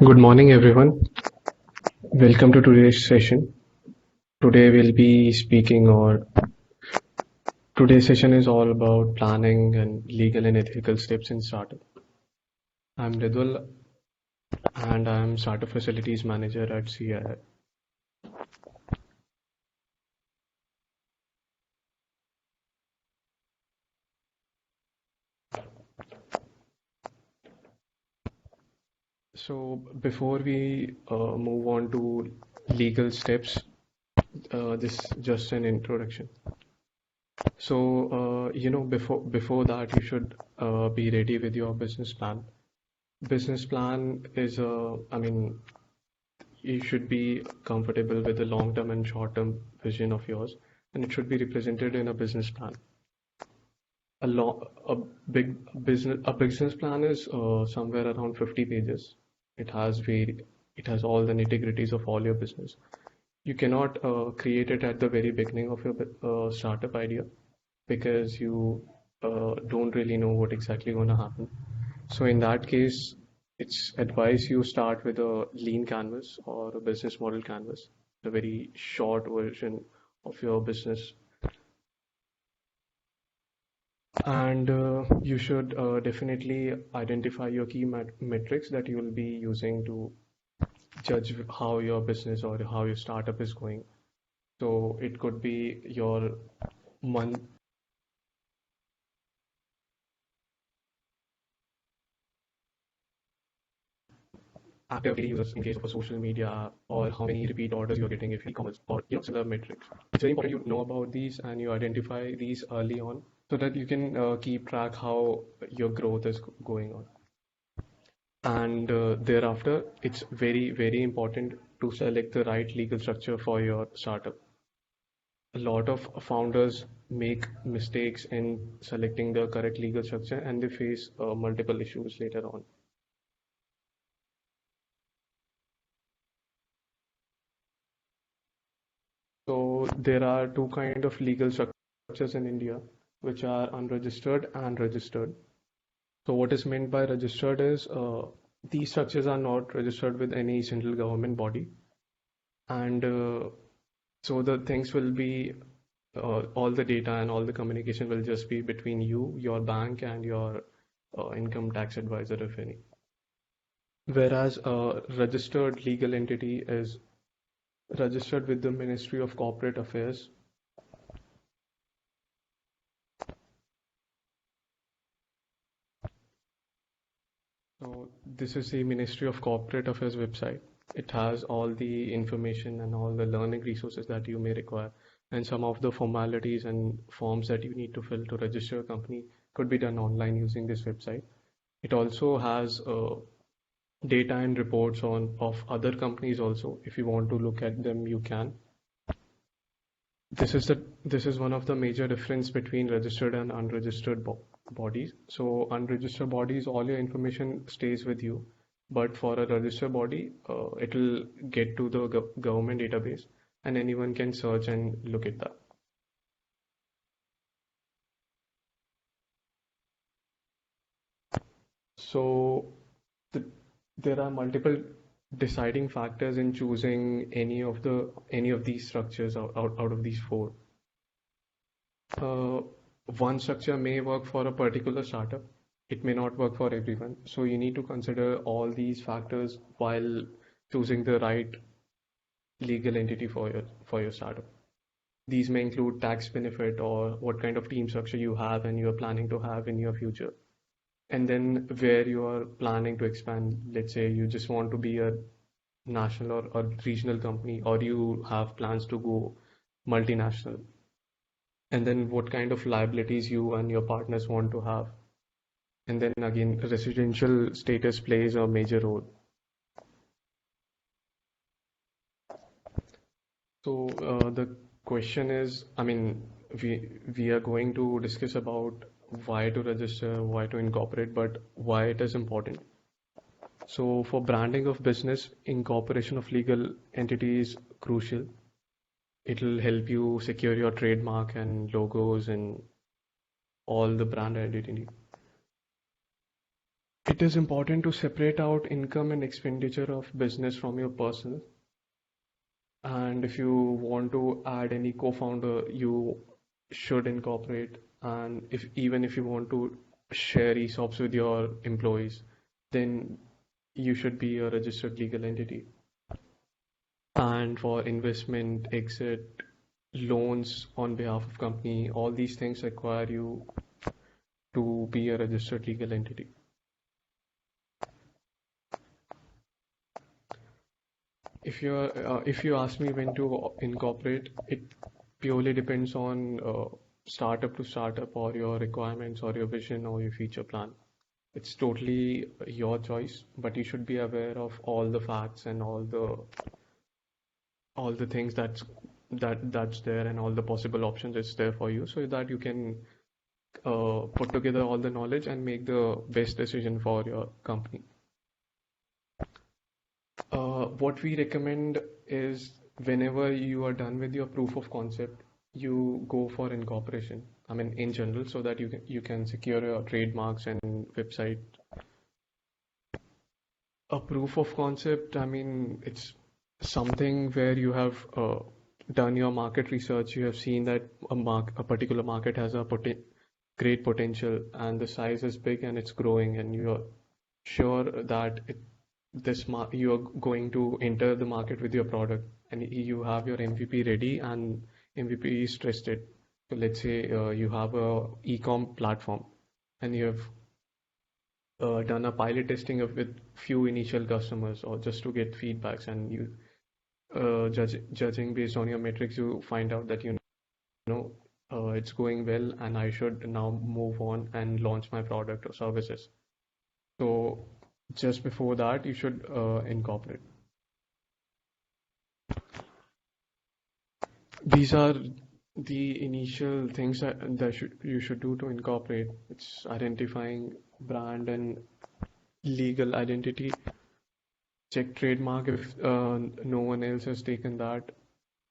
Good morning, everyone. Welcome to today's session. Today we'll be speaking, or today's session is all about planning and legal and ethical steps in startup. I'm Ridwal, and I'm Startup Facilities Manager at CII. So before we move on to legal steps, this just an introduction. So before that, you should be ready with your business plan. Business plan is you should be comfortable with the long-term and short-term vision of yours, and it should be represented in a business plan. A business plan is somewhere around 50 pages. It has it has all the nitty-gritties of all your business. You cannot create it at the very beginning of your startup idea because you don't really know what exactly going to happen. So in that case, it's advised you start with a lean canvas or a business model canvas, the very short version of your business. And you should definitely identify your key metrics that you will be using to judge how your business or how your startup is going. So it could be your month active daily users in case of a social media, or how many repeat orders you're getting if e-commerce, or similar metrics. It's very important you know about these and you identify these early on so that you can keep track how your growth is going on. And thereafter, it's very important to select the right legal structure for your startup. A lot of founders make mistakes in selecting the correct legal structure and they face multiple issues later on. So there are two kind of legal structures in India, which are unregistered and registered. So what is meant by registered is these structures are not registered with any central government body, and so the things will be all the data and all the communication will just be between you, your bank, and your income tax advisor, if any. Whereas a registered legal entity is registered with the Ministry of Corporate Affairs. So this is the Ministry of Corporate Affairs website. It has all the information and all the learning resources that you may require. And some of the formalities and forms that you need to fill to register a company could be done online using this website. It also has data and reports on of other companies also. If you want to look at them, you can. This is one of the major difference between registered and unregistered bodies. So unregistered bodies, all your information stays with you, but for a registered body, it will get to the government database, and anyone can search and look at that. So there are multiple deciding factors in choosing any of these structures out of these four. One structure may work for a particular startup. It may not work for everyone. So you need to consider all these factors while choosing the right legal entity for your startup. These may include tax benefit or what kind of team structure you have and you're planning to have in your future. And then where you are planning to expand. Let's say you just want to be a national or regional company, or you have plans to go multinational. And then what kind of liabilities you and your partners want to have. And then again, residential status plays a major role. So the question is, we are going to discuss about why to register, why to incorporate, but why it is important. So for branding of business, incorporation of legal entity is crucial. It'll help you secure your trademark and logos and all the brand identity. It is important to separate out income and expenditure of business from your personal. And if you want to add any co-founder, you should incorporate. And if even if you want to share ESOPs with your employees, then you should be a registered legal entity. And for investment, exit, loans on behalf of company, all these things require you to be a registered legal entity. If you ask me when to incorporate, it purely depends on startup to startup or your requirements or your vision or your future plan. It's totally your choice, but you should be aware of all the facts and all the things that's there and all the possible options it's there for you, so that you can put together all the knowledge and make the best decision for your company. What we recommend is whenever you are done with your proof of concept, you go for incorporation. I mean, in general, so that you can secure your trademarks and website. A proof of concept, I mean, it's something where you have done your market research. You have seen that a particular market has a great potential and the size is big and it's growing, and you're sure that you're going to enter the market with your product, and you have your MVP ready and MVP is tested. So let's say you have a e-com platform and you have done a pilot testing with few initial customers or just to get feedbacks, and you judging based on your metrics, you find out that know it's going well and I should now move on and launch my product or services. So just before that, you should incorporate. These are the initial things that you should do to incorporate. It's identifying brand and legal identity. Check trademark if no one else has taken that,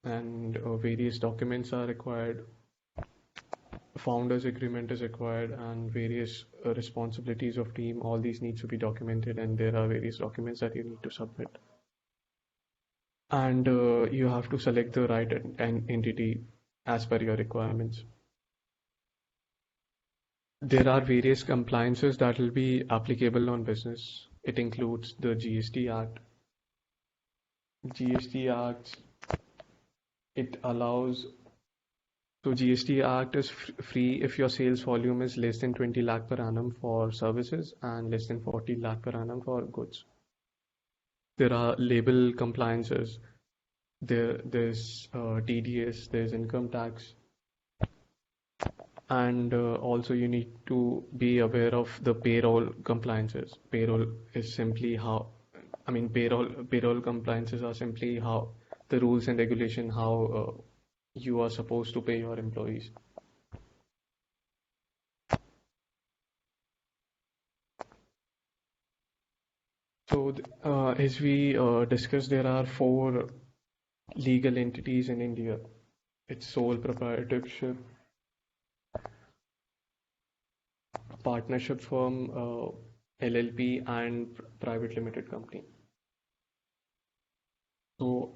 and various documents are required. Founders agreement is required, and various responsibilities of team. All these needs to be documented, and there are various documents that you need to submit. And you have to select the right entity as per your requirements. There are various compliances that will be applicable on business. It includes the GST Act. GST Act, it allows, so GST Act is free if your sales volume is less than 20 lakh per annum for services and less than 40 lakh per annum for goods. There are label compliances. There's TDS, there's income tax, and also you need to be aware of the payroll compliances. Payroll is simply how, I mean, payroll compliances are simply how the rules and regulation how you are supposed to pay your employees. So as we discussed, there are 4 legal entities in India. It's sole proprietorship, partnership firm, LLP, and private limited company. So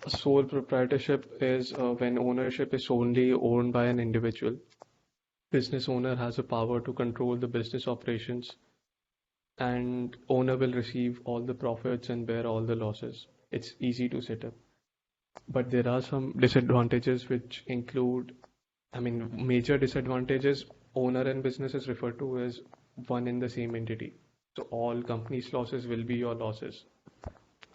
sole proprietorship is when ownership is solely owned by an individual. Business owner has the power to control the business operations, and owner will receive all the profits and bear all the losses. It's easy to set up. But there are some disadvantages which include, I mean, major disadvantages. Owner and business is referred to as one in the same entity. So all company's losses will be your losses,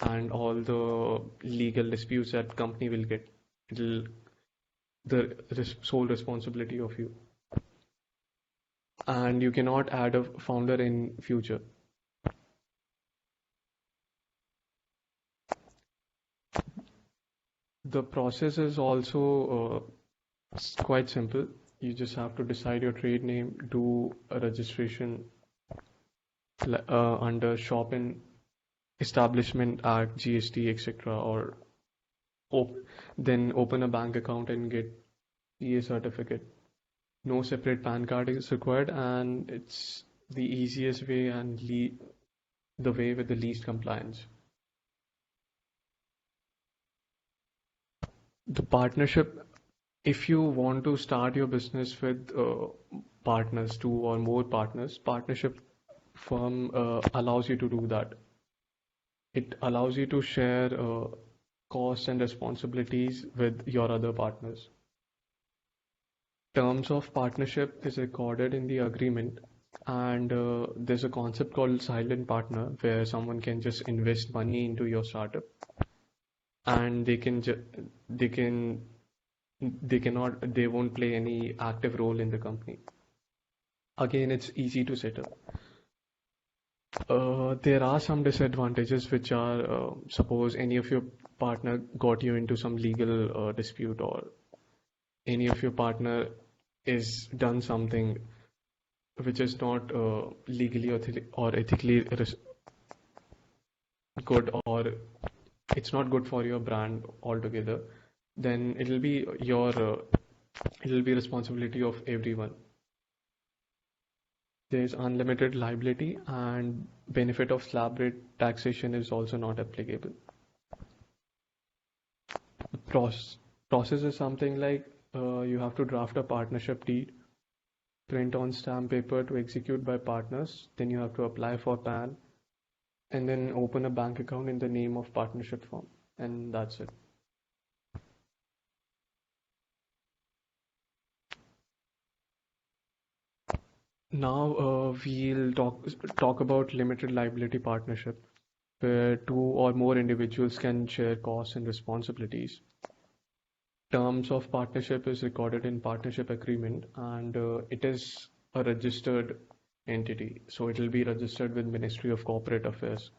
and all the legal disputes that company will get, it'll the sole responsibility of you. And you cannot add a founder in future. The process is also quite simple. You just have to decide your trade name, do a registration under Shop and Establishment Act, GST, etc., or then open a bank account and get CA certificate. No separate PAN card is required, and it's the easiest way and the way with the least compliance. The partnership, if you want to start your business with partners, two or more partners, partnership firm allows you to do that. It allows you to share costs and responsibilities with your other partners. Terms of partnership is recorded in the agreement, and there's a concept called silent partner where someone can just invest money into your startup, and they can they won't play any active role in the company. Again, it's easy to set up. There are some disadvantages, which are suppose any of your partner got you into some legal dispute, or any of your partner is done something which is not legally or ethically good, or it's not good for your brand altogether, then it'll be responsibility of everyone. There's unlimited liability, and benefit of slab rate taxation is also not applicable. Process process is something like you have to draft a partnership deed, print on stamp paper to execute by partners, then you have to apply for PAN, and then open a bank account in the name of partnership firm, and that's it. Now we'll talk about limited liability partnership, where two or more individuals can share costs and responsibilities. Terms of partnership is recorded in partnership agreement, and it is a registered entity, so it will be registered with Ministry of Corporate Affairs.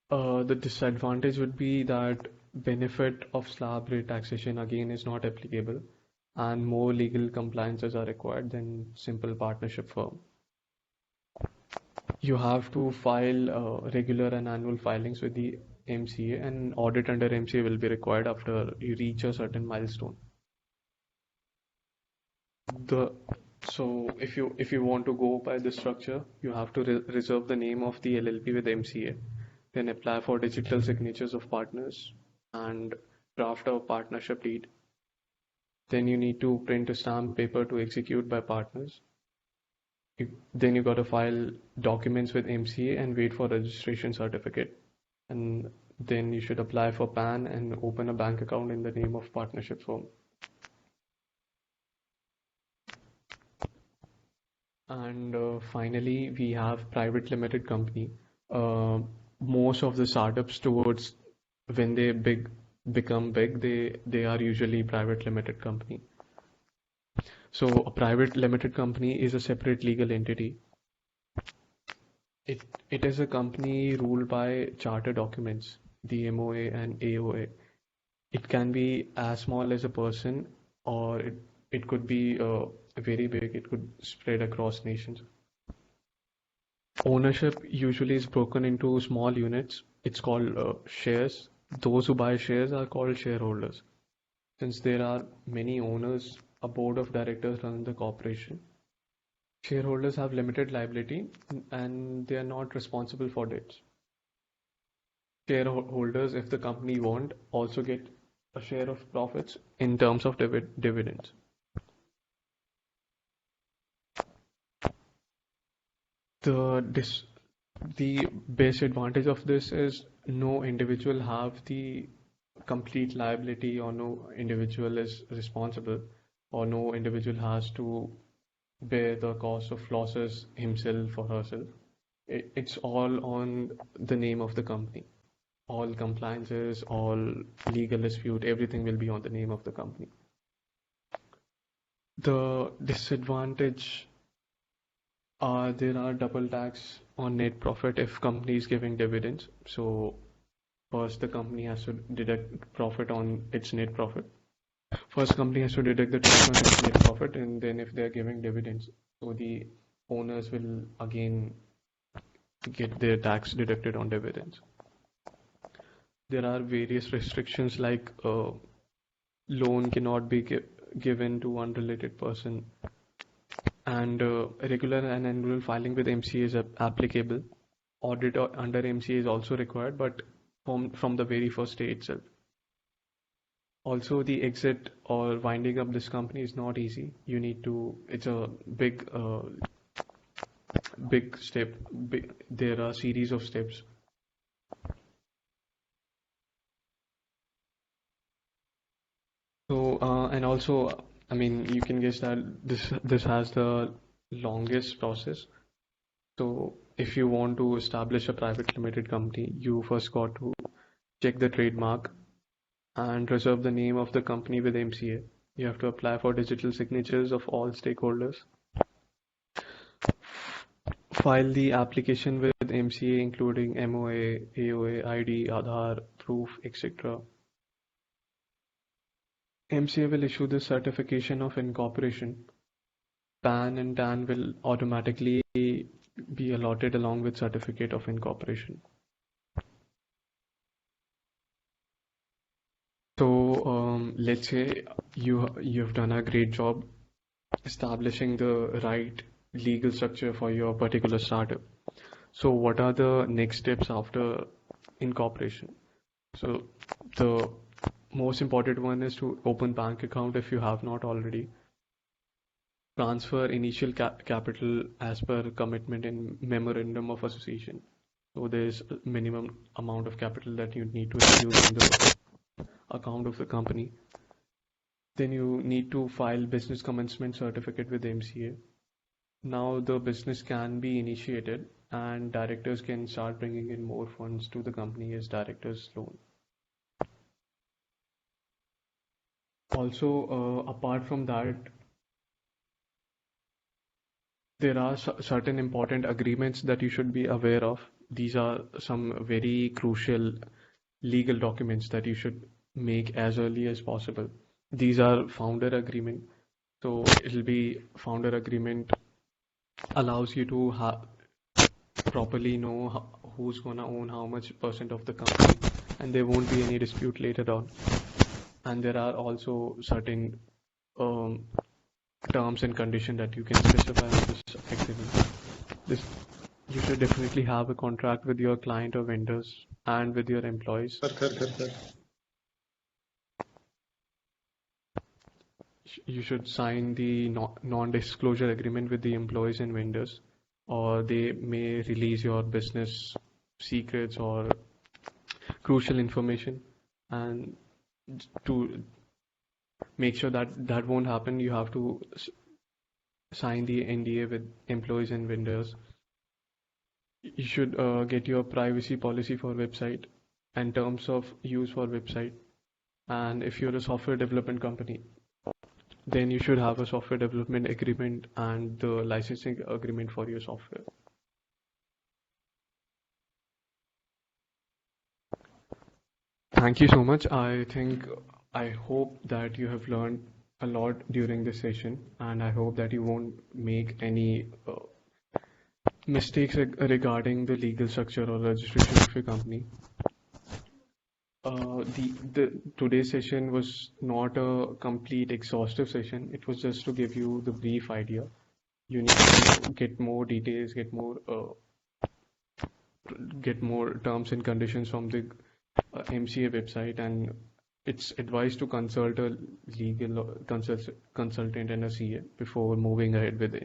The disadvantage would be that benefit of slab rate taxation again is not applicable, and more legal compliances are required than simple partnership firm. You have to file regular and annual filings with the MCA, and audit under MCA will be required after you reach a certain milestone. The so if you want to go by the structure, you have to reserve the name of the LLP with MCA, then apply for digital signatures of partners and draft a partnership deed. Then you need to print a stamp paper to execute by partners. Then you got to file documents with MCA and wait for registration certificate. And then you should apply for PAN and open a bank account in the name of partnership firm. And finally, we have private limited company. Most of the startups towards when they become big, they are usually private limited company. So a private limited company is a separate legal entity. It is a company ruled by charter documents, the MOA and AOA. It can be as small as a person, or it could be very big. It could spread across nations. Ownership usually is broken into small units. It's called shares. Those who buy shares are called shareholders. Since there are many owners, a board of directors runs the corporation. Shareholders have limited liability and they are not responsible for debts. Shareholders, if the company want, also get a share of profits in terms of dividends. The best advantage of this is no individual have the complete liability, or no individual is responsible, or no individual has to bear the cost of losses himself or herself. It's all on the name of the company. All compliances, all legal dispute, everything will be on the name of the company. The disadvantage are there are double tax on net profit if company is giving dividends. So first the company has to deduct profit on its net profit. First company has to deduct the tax on its net profit, and then if they're giving dividends, so the owners will again get their tax deducted on dividends. There are various restrictions like loan cannot be given to unrelated person, and regular and annual filing with MCA is applicable. Audit under MCA is also required, but from the very first day itself. Also, the exit or winding up this company is not easy. It's a big step. There are series of steps. So, and also, I mean, you can guess that this has the longest process. So, if you want to establish a private limited company, you first got to check the trademark and reserve the name of the company with MCA. You have to apply for digital signatures of all stakeholders. File the application with MCA, including MOA, AOA, ID, Aadhaar, proof, etc. MCA will issue the certification of incorporation. PAN and TAN will automatically be allotted along with certificate of incorporation. So let's say you've done a great job establishing the right legal structure for your particular startup. So what are the next steps after incorporation? So the most important one is to open bank account if you have not already. Transfer initial capital as per commitment in memorandum of association. So there's a minimum amount of capital that you need to infuse in the account of the company. Then you need to file business commencement certificate with MCA. Now the business can be initiated and directors can start bringing in more funds to the company as directors loan. Also, apart from that, there are certain important agreements that you should be aware of. These are some very crucial legal documents that you should make as early as possible. These are founder agreement. So it'll be founder agreement allows you to properly know who's gonna own how much percent of the company, and there won't be any dispute later on. And there are also certain terms and conditions that you can specify in this agreement. You should definitely have a contract with your client or vendors and with your employees. You should sign the non-disclosure agreement with the employees and vendors, or they may release your business secrets or crucial information. And to make sure that that won't happen, you have to sign the NDA with employees and vendors. You should get your privacy policy for website and terms of use for website. And if you're a software development company, then you should have a software development agreement and the licensing agreement for your software. Thank you so much. I hope that you have learned a lot during this session, and I hope that you won't make any mistakes regarding the legal structure or registration of your company. Today's session was not a complete exhaustive session. It was just to give you the brief idea. You need to get more details, get more terms and conditions from the MCA website, and it's advised to consult a legal consultant and a CA before moving ahead with